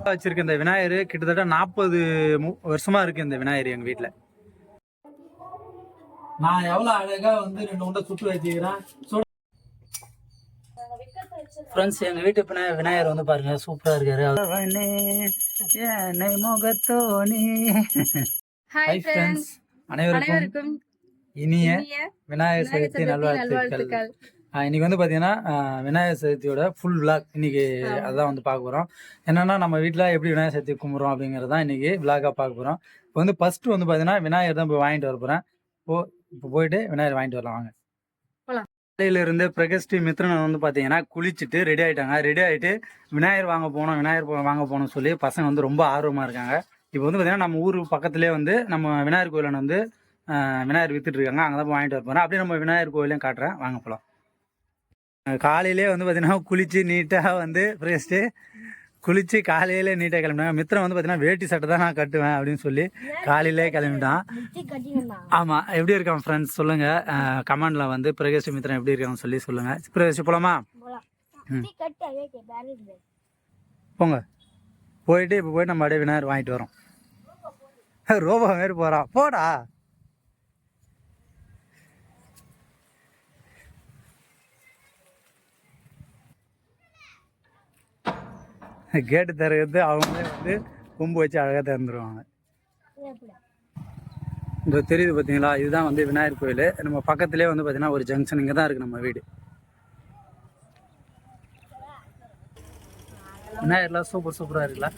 வச்சிருக்க இந்த விநாயகர் கிட்டத்தட்ட 40 வருஷமா இருக்கு. இந்த விநாயகர் எங்க வீட்டுல நான் எவ்வளவு அழகா வந்து 2 உண்டை சுட்டு வச்சுக்கிறேன். ஃப்ரெண்ட்ஸ், எங்க வீட்டு விநாயகர் வந்து பாருங்க, சூப்பரா இருக்காரு. முகத்தோனி. ஹாய் ஃப்ரெண்ட்ஸ், அனைவருக்கும் இனிய விநாயகர் சதுர்த்தி நல்வாழ்த்துக்கள். இன்னைக்கு வந்து பார்த்தீங்கன்னா விநாயகர் சதுர்த்தியோட ஃபுல் விளாக் இன்னைக்கு அதான் வந்து பார்க்க போகிறோம். என்னன்னா நம்ம வீட்டில் எப்படி விநாயகர் சதுர்த்தி கும்பிட்றோம் அப்படிங்கிறது தான் இன்னைக்கு விளாகாக பார்க்க போகிறோம். இப்போ வந்து ஃபர்ஸ்ட் வந்து பார்த்தீங்கன்னா விநாயகர் தான் போய் வாங்கிட்டு வர போகிறேன். இப்போ போயிட்டு விநாயகர் வாங்கிட்டு வரலாம் வாங்க. காலையிலிருந்து பிரகஸ்டி மித்ரன் வந்து பார்த்தீங்கன்னா குளிச்சுட்டு ரெடி ஆகிட்டாங்க. ரெடி ஆகிட்டு விநாயகர் வாங்க போகணும்னு சொல்லி பசங்க வந்து ரொம்ப ஆர்வமாக இருக்காங்க. இப்போ வந்து பார்த்தீங்கன்னா நம்ம ஊர் பக்கத்துலேயே வந்து நம்ம விநாயகர் கோயிலில் வந்து விநாயகர் வித்துட்டு இருக்காங்க. அங்கே தான் வாங்கிட்டு வர போகிறேன். அப்படியே நம்ம விநாயகர் கோயிலையும் காட்டுறேன், வாங்க போகலாம். காலையிலே வந்து பார்த்தீங்கன்னா குளிச்சு நீட்டாக வந்து ஃப்ரெஷ்ட்டு குளிச்சு காலையிலே நீட்டாக கிளம்பினாங்க. மித்திரம் வந்து பார்த்தீங்கன்னா வேட்டி சட்டை தான் நான் கட்டுவேன் அப்படின்னு சொல்லி காலையிலே கிளம்பிட்டான். ஆமாம், எப்படி இருக்கான் ஃப்ரெண்ட்ஸ் சொல்லுங்கள் கமெண்டில் வந்து பிரகேஷ் மித்திரம் எப்படி இருக்கான்னு சொல்லி சொல்லுங்கள். பிரகேஷ் போகலாமா? போங்க, போயிட்டு இப்போ போயிட்டு நம்ம அப்படியே விநாயகர் வாங்கிட்டு வரோம். ரோபா மாரி போகிறான், போடா. கேட்டு திறக்கிறது அவங்களே வந்து கொம்பு வச்சு அழகாக திறந்துருவாங்க. இந்த தெரியுது பார்த்தீங்களா, இதுதான் வந்து விநாயகர் கோயில். நம்ம பக்கத்துலேயே வந்து பார்த்தீங்கன்னா ஒரு ஜங்ஷன் இங்கே தான் இருக்குது நம்ம வீடு. விநாயகர்லாம் சூப்பராக இருக்குல்ல.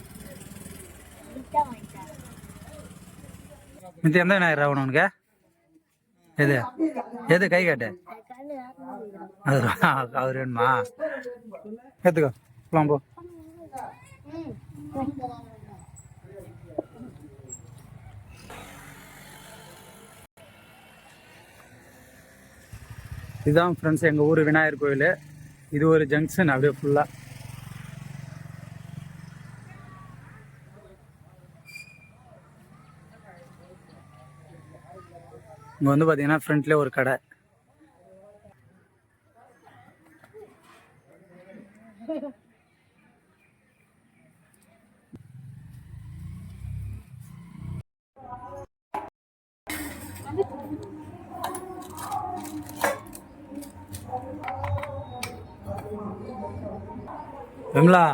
மித்த எந்த விநாயகர் ஆகணும் உனக்கு? எது கை காட்டு, அவர் வேணுமா? எடுத்துக்கோ, போலாம் போ. இதுதான் ஃப்ரெண்ட்ஸ் எங்கள் ஊர் விநாயகர் கோயில். இது ஒரு ஜங்ஷன் அப்படியே ஃபுல்லாக. இங்கே வந்து பார்த்தீங்கன்னா ஃப்ரண்ட்லேயே ஒரு கடை. விமலா,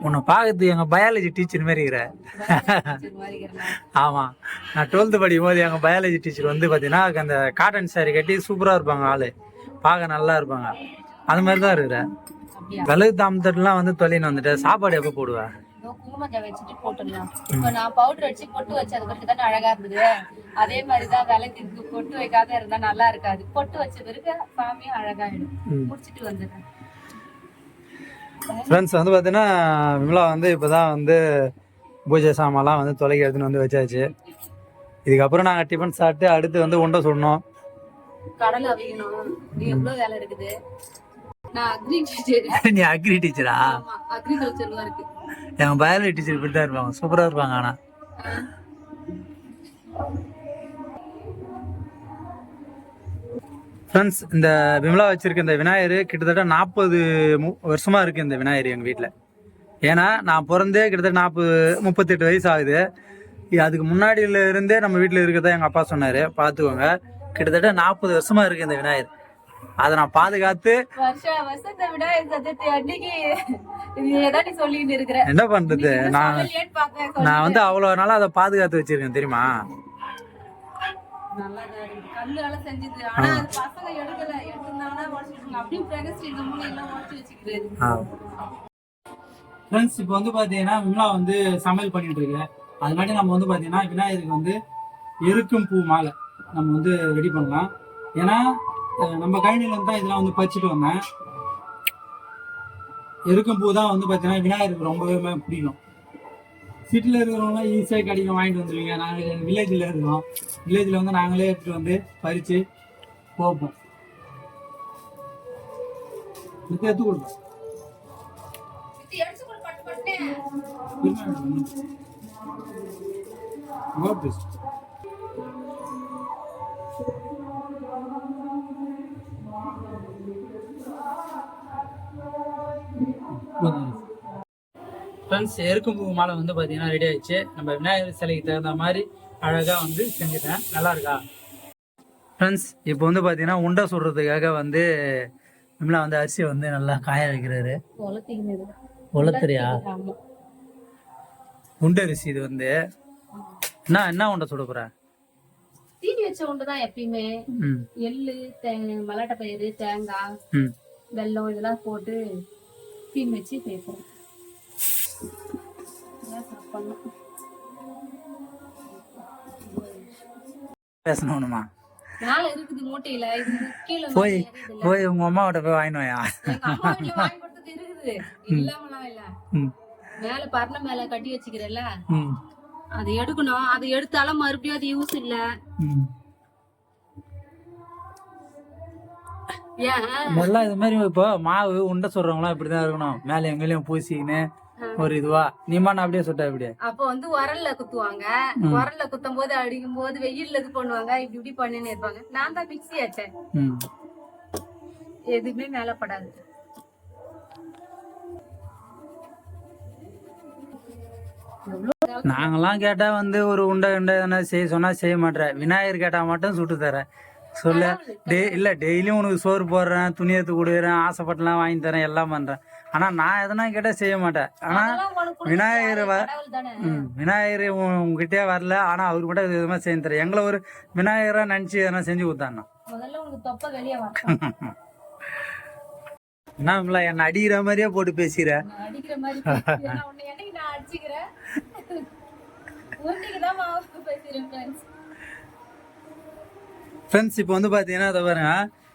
உன்னை பார்க்கறது எங்கள் பயாலஜி டீச்சர் மாதிரி இருக்கிற. ஆமாம், நான் 12th படிக்கும் போது எங்கள் பயாலஜி டீச்சர் வந்து பார்த்தீங்கன்னா அந்த காட்டன் சாரி கட்டி சூப்பராக இருப்பாங்க, ஆள் பார்க்க நல்லா இருப்பாங்க. அது மாதிரி தான் இருக்கிற. விலகு தாமதம்லாம் வந்து தொலைன்னு வந்துட்டு சாப்பாடு எப்போ போடுவேன்? வச்சுட்டு போட்டுடலாம். இப்போ நான் பவுடர் வச்சு பொட்டு வச்சு அது பிறகு தானே அழகா இருந்தது. அதே மாதிரிதான் விளக்கு பொட்டு வைக்காத இருந்தா நல்லா இருக்காது. பொட்டு வச்ச பிறகு சாமியும் அழகாயிடும். முடிச்சுட்டு வந்துடுறேன். ஃப்ரெண்ட்ஸ் வந்து பார்த்தீங்கன்னா விமலா வந்து இப்போ தான் வந்து பூஜை சாமான்லாம் வந்து தொலைக்க எடுத்துன்னு வந்து வச்சாச்சு. இதுக்கப்புறம் நாங்கள் டிஃபன் சாப்பிட்டு அடுத்து வந்து உண்டை சுடணும், கடலை அவிக்கணும். எவ்வளோ வேலை இருக்குது. நான் அக்ரி டீச்சர். நீ அக்ரி டீச்சரா? அக்ரிகல்ச்சர்ல இருக்கு. எங்கள் பயாலஜி டீச்சர் இப்படி தான் இருப்பாங்க, சூப்பராக இருப்பாங்க. ஆனால் ஃப்ரெண்ட்ஸ், இந்த விமலா வச்சிருக்க இந்த விநாயகர் கிட்டத்தட்ட 40 வருஷமா இருக்கு. இந்த விநாயகர் எங்கள் வீட்டில். ஏன்னா நான் பிறந்தே கிட்டத்தட்ட 38 வயசு ஆகுது. அதுக்கு முன்னாடியில இருந்தே நம்ம வீட்டில் இருக்கிறதா எங்கள் அப்பா சொன்னார். பார்த்துக்கோங்க, கிட்டத்தட்ட 40 வருஷமா இருக்கு இந்த விநாயகர். அதை நான் பாதுகாத்து என்ன பண்றது, நான் வந்து அவ்வளவு நாளா அதை பாதுகாத்து வச்சிருக்கேன் தெரியுமா. இப்போ வந்து பாத்தீங்கன்னா விமலா வந்து சமையல் பண்ணிட்டு இருக்கு. அது மாதிரி நம்ம வந்து பாத்தீங்கன்னா விநாயகருக்கு வந்து எருக்கும் பூ மாலை நம்ம வந்து ரெடி பண்ணலாம். ஏன்னா நம்ம கழனில தான் இதெல்லாம் வந்து பறிச்சுட்டு வந்தேன். எருக்கும் பூ தான் வந்து பார்த்தீங்கன்னா விநாயகருக்கு ரொம்பவே பிடிக்கும். சிட்டியில் இருக்கிறவங்களாம் ஈஸியாக கிடைக்கும், வாங்கிட்டு வந்துடுவீங்க. நாங்கள் வில்லேஜில் இருக்கிறோம். வில்லேஜில் வந்து நாங்களே எடுத்துகிட்டு வந்து பறித்து போப்போம். எடுத்து கொடுப்போம். ஃப்ரெண்ட்ஸ் எருக்கும் பூ மாலை வந்து பார்த்தீங்கன்னா ரெடி ஆயிடுச்சு. நம்ம விநாயகர் சிலைக்கு தகுந்த மாதிரி அழகாக வந்து செஞ்சுட்டேன். நல்லா இருக்கா ஃப்ரெண்ட்ஸ்? இப்போ வந்து பார்த்தீங்கன்னா உண்டை சுடுறதுக்காக வந்து விமலா வந்து அரிசியை வந்து நல்லா காய வைக்கிறாரு. உலத்துறியா? உண்டை அரிசி இது வந்து என்ன உண்டை சுட போற? தீனி வச்ச உண்டுதான் எப்பயுமே. எள்ளு, மல்லாட்டை பயிறு, தேங்காய், வெல்லம் இதெல்லாம் போட்டு தீனி வச்சு சேர்ப்போம். பேசணுமா? மேல இருக்குது மூட்டையில, கீழே போய் போய் உங்க அம்மாவோட போய் வாங்கினோயா? வாங்கி கொடுத்தது இருக்குது, இல்லாமலாம் இல்ல. மேல பரண மேல கட்டி வச்சுக்கிறல்ல, அதை எடுக்கணும். அதை எடுத்தாலும் மறுபடியும் அது யூஸ் இல்ல. நல்லா இது மாதிரி இப்போ மாவு உண்டை சொல்றவங்களாம் இப்படிதான் இருக்கணும். மேல எங்கேயும் பூசிக்கின்னு ஒரு இதுவா நீமா அப்படியே சுட்டா இப்படியே. அப்ப வந்து உரல்ல குத்துவாங்க. உரல்ல குத்தும் போது அடிக்கும் போது வெயில்ல இது பண்ணுவாங்க. இப்படி பண்ணின்னு இருப்பாங்க. நான் தான் மிக்ஸி ஆச்சேன், எதுவுமே மேல படாது. நாங்கெல்லாம் கேட்டா வந்து ஒரு உண்டை எதனா செய்ய சொன்னா செய்ய மாட்டேன். விநாயகர் கேட்டா மட்டும் சுட்டு தரேன். சொல்ல இல்ல டெய்லியும் உனக்கு சோறு போடுறேன், துணி எடுத்து கொடுக்குறேன், ஆசைப்பட்டுலாம் வாங்கி தரேன், எல்லாம் பண்றேன். ஆனா நான் எதனா கேட்டா செய்ய மாட்டேன். ஆனா விநாயகர் விநாயகர் உங்ககிட்டே வரல. ஆனா அவரு மட்டும் இது விதமா செஞ்சு தரேன். எங்களை ஒரு விநாயகரா நினைச்சு எதனா செஞ்சு கொடுத்தாண்ணா. என்ன என்ன அடிக்கிற மாதிரியே போட்டு பேசுற? ஃப்ரெண்ட்ஸ் இப்போ வந்து பார்த்தீங்கன்னா அதை பாருங்க,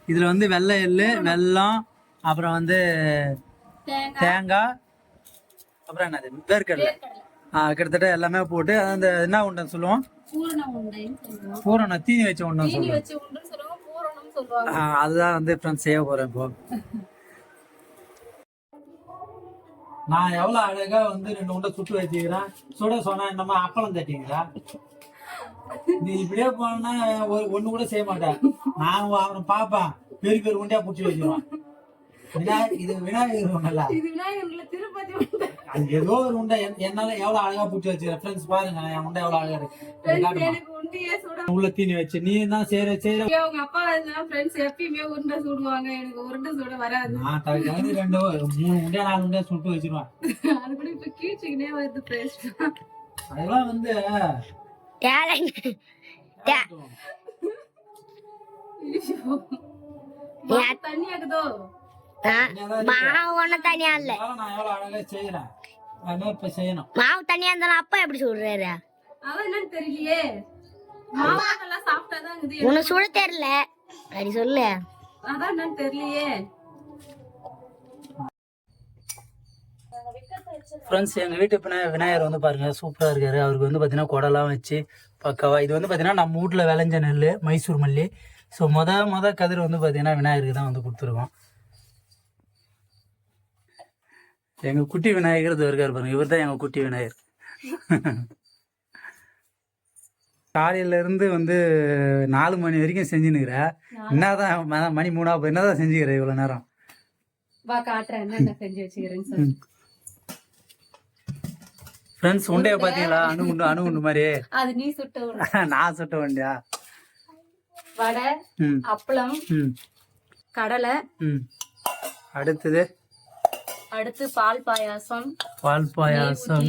இதில் வந்து வெள்ளை எள்ளு, வெல்லம், அப்புறம் வந்து தேங்காய், அப்புறம் என்னது வேர்க்கடலை, கிட்டத்தட்ட எல்லாமே போட்டு அந்த என்ன உண்டுன்னு சொல்லுவோம், பூரணம், தீனி வச்ச உண்டுன்னு சொல்லுவோம். அதுதான் வந்து ஃப்ரெண்ட்ஸ் செய்ய போகிறேன். இப்போ நான் எவ்வளோ அழகா வந்து 2 உண்டை சுட்டு வச்சுக்கிறேன். சுட சொன்னா என்னமா அப்பளம் தட்டிக்கிறா? நீ இப்படியே போனா ஒண்ணு கூட செய்ய மாட்டேன். நான் அவனை பாப்பான், பெரிய பெரிய உண்டியா புடிச்சு வச்சிருவான். இது விநாயகர் உண்டல்ல, அது ஏதோ ஒரு உண்டை என்னால எவ்வளவு அழகா புடிச்சு வச்சுக்கிறேன். ஃப்ரெண்ட்ஸ் பாருங்க என் உண்டை எவ்வளவு அழகா இருக்கு. உள்ள தீனி வச்சு நீ தான் செய்யற. உங்க அப்பா ஃப்ரெண்ட்ஸ் எப்பயுமே உருண்டை சுடுவாங்க. எனக்கு உருண்டை சுட வராது. நான் 3 உண்டியா 4 உண்டியா சுட்டு வச்சிருவேன். அது கூட இப்ப கீழ்ச்சிக்கினே வருது ஃப்ரெண்ட்ஸ். அதெல்லாம் வந்து தண்ணியாக்குதோ மாவு தனியா இல்ல, மாவு தனியா இருந்தாலும் அப்பா எப்படி சொல்றாரு? அதான் என்னன்னு தெரியலையே. உனக்கு சுட தெரியல அப்படி சொல்லு. அதான் என்னன்னு தெரியலையே. ஃப்ரெண்ட்ஸ் எங்கள் வீட்டு விநாயகர் வந்து பாருங்க சூப்பராக இருக்காரு. அவருக்கு வந்து பார்த்தீங்கன்னா குடலாம் வச்சு பக்காவா. இது வந்து பார்த்தீங்கன்னா நம்ம வீட்டில் விளைஞ்ச நெல், மைசூர் மல்லி. ஸோ மொத கதிர் வந்து பார்த்தீங்கன்னா விநாயகருக்கு தான் வந்து கொடுத்துருக்கோம். எங்கள் குட்டி விநாயகர் இது இருக்காரு பாருங்க, இவர் தான் எங்கள் குட்டி விநாயகர். காலையிலேருந்து வந்து 4 மணி வரைக்கும் செஞ்சுன்னுக்கிறேன். என்னதான் மணி 3 என்னதான் செஞ்சுக்கிறேன் இவ்வளோ நேரம். ஃப்ரெண்ட்ஸ் உண்டைய பாத்தீங்களா? அணு மாதிரி. அது நீ சுட்ட நான் சுட்ட உண்டியா? வடை, அப்பளம், கடலை, அடுத்து பால் பாயாசம்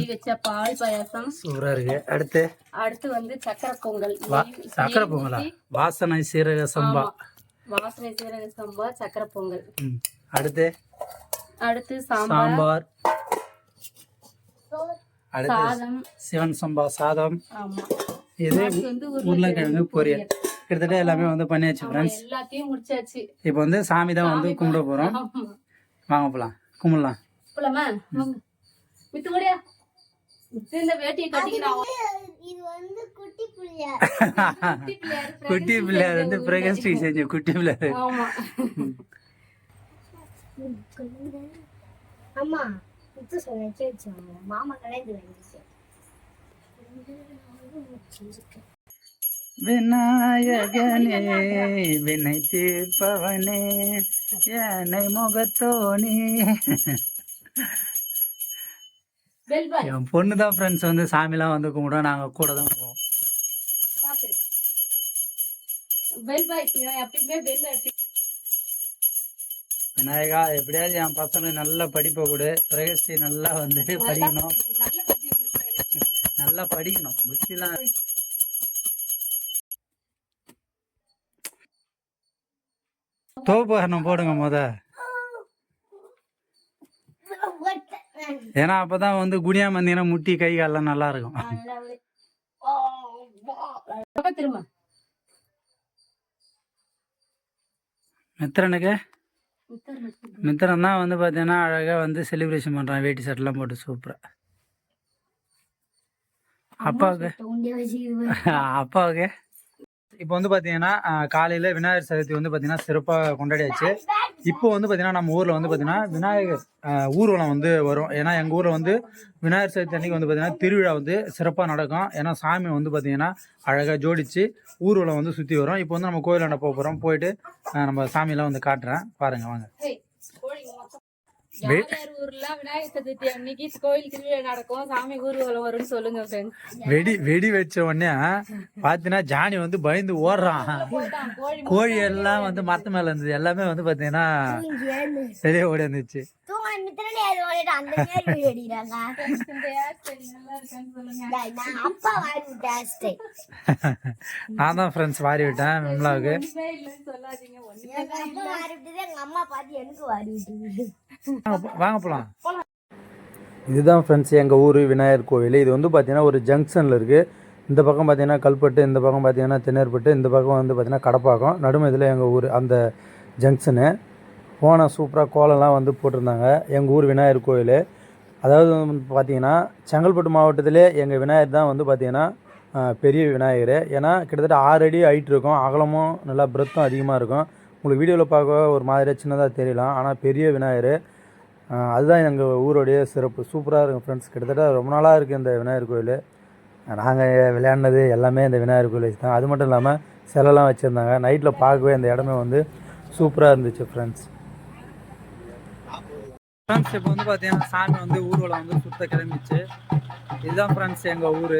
வச்ச பால் பாயாசம் சூப்பரா இருக்கு. அடுத்து வந்து சக்கரை பொங்கல். சக்கரை பொங்கலா? வாசனை சீரக சம்பா சக்கரை பொங்கல். அடுத்து சாம்பார், சாதம், சிவன் சம்பா சாதம், இது உருளைக்கிழங்கு பொரியல். கிட்டத்தட்ட எல்லாமே வந்து பண்ணியாச்சு ஃப்ரெண்ட்ஸ். எல்லாத்தையும் முடிச்சாச்சு. இப்போ வந்து சாமி தான் வந்து கும்பிட போறோம். வாங்க போலாம், கும்பிடலாம். போலாமா? மித்துடியா இந்த வேட்டியை கட்டிக்கிறான். இது வந்து குட்டி பிள்ளையார். குட்டி பிள்ளையார் வந்து பிரகஸ்டி செஞ்ச குட்டி பிள்ளையார். ஆமா. அம்மா இது சொல்லுச்சு மாமா கடைந்து வந்துச்சு. விநாயகனே வினை தீர்ப்பவனே என்னை முகத்தோனே. பெல் பாய் என் பொண்ணு தான் ஃப்ரெண்ட்ஸ் வந்து சாமிலாம் வந்து கும்பிடுவோம், நாங்கள் கூட தான் போவோம். பெல் பாய் எப்பயுமே பெல் அடிச்சு. விநாயகா எப்படியாவது என் பசங்க நல்ல படிப்பை கொடு, பிரகஸ்தி நல்லா வந்து படிக்கணும், நல்லா படிக்கணும், புத்திலாம் தோப்புகரணம் போடுங்க முத. ஏன்னா அப்பதான் வந்து குனியாம இருந்தீங்கன்னா முட்டி கை காலெல்லாம் நல்லா இருக்கும். திரும்ப மித்திரனுக்கு மித்திரன் தான் வந்து பார்த்தீங்கன்னா அழகாக வந்து செலிப்ரேஷன் பண்ணுறான், வேட்டி சட்டெல்லாம் போட்டு சூப்பராக. அப்பாவுக்கு இப்போ வந்து பார்த்தீங்கன்னா காலையில் விநாயகர் சதுர்த்தி வந்து பார்த்தீங்கன்னா சிறப்பாக கொண்டாடியாச்சு. இப்போ வந்து பார்த்தீங்கன்னா நம்ம ஊரில் வந்து பார்த்தீங்கன்னா விநாயகர் ஊர்வலம் வந்து வரும். ஏன்னா எங்கள் ஊரில் வந்து விநாயகர் சதுர்த்தி அன்றைக்கி வந்து பார்த்தீங்கன்னா திருவிழா வந்து சிறப்பாக நடக்கும். ஏன்னா சாமி வந்து பார்த்தீங்கன்னா அழகாக ஜோடிச்சு ஊர்வலம் வந்து சுற்றி வரும். இப்போ வந்து நம்ம கோயிலாண்ட போக போகிறோம், போயிட்டு நம்ம சாமியெல்லாம் வந்து காட்டுறேன் பாருங்கள் வாங்க. ஊர்ல விநாயகர் சதுர்த்தி அன்னைக்கு கோயில் திருவிழா நடக்கும், சாமி ஊர்வலம் வரும்னு சொல்லுங்க ஃப்ரெண்ட்ஸ். வெடி வச்ச உடனே பாத்தீங்கன்னா ஜானி வந்து பயந்து ஓடுறான். கோழி எல்லாம் வந்து மரத்து மேல இருந்தது, எல்லாமே வந்து பாத்தீங்கன்னா சரியா ஓடி இருந்துச்சு. நான் தான் ஃப்ரெண்ட்ஸ் வாரி விட்டேன் விமலாவுக்கு. வாங்க போலாம். இதுதான் ஃப்ரெண்ட்ஸ் எங்கள் ஊர் விநாயகர் கோவில். இது வந்து பார்த்தீங்கன்னா ஒரு ஜங்ஷனில் இருக்குது. இந்த பக்கம் பார்த்தீங்கன்னா கல்பட்டு, இந்த பக்கம் பார்த்தீங்கன்னா தென்னேர்பட்டு, இந்த பக்கம் வந்து பார்த்தீங்கன்னா கடப்பாக்கம், நடுமை இதில் எங்கள் ஊர் அந்த ஜங்ஷனு. போனால் சூப்பராக கோலம்லாம் வந்து போட்டிருந்தாங்க. எங்கள் ஊர் விநாயகர் கோவில் அதாவது பார்த்தீங்கன்னா செங்கல்பட்டு மாவட்டத்திலே எங்கள் விநாயகர் தான் வந்து பார்த்தீங்கன்னா பெரிய விநாயகர். ஏன்னா கிட்டத்தட்ட 6 அடி ஹைட் இருக்கும், அகலமும் நல்லா பிரெத்தும் அதிகமாக இருக்கும். உங்களுக்கு வீடியோவில் பார்க்க ஒரு மாதிரியாக சின்னதாக தெரியலாம், ஆனால் பெரிய விநாயகர். அதுதான் எங்கள் ஊருடைய சிறப்பு. சூப்பராக இருக்கும் ஃப்ரெண்ட்ஸ். கிட்டத்தட்ட ரொம்ப நாளாக இருக்குது இந்த விநாயகர் கோயில். நாங்கள் விளையாடினது எல்லாமே இந்த விநாயகர் கோயில் தான். அது மட்டும் இல்லாமல் சிலைலாம் வச்சுருந்தாங்க. நைட்டில் பார்க்கவே இந்த இடமே வந்து சூப்பராக இருந்துச்சு ஃப்ரெண்ட்ஸ். ஃப்ரெண்ட்ஸ் இப்போ வந்து பார்த்தீங்கன்னா சாமி வந்து ஊர்வலம் வந்து சுத்த கிளம்பிச்சு. இதுதான் ஃப்ரெண்ட்ஸ் எங்கள் ஊர்.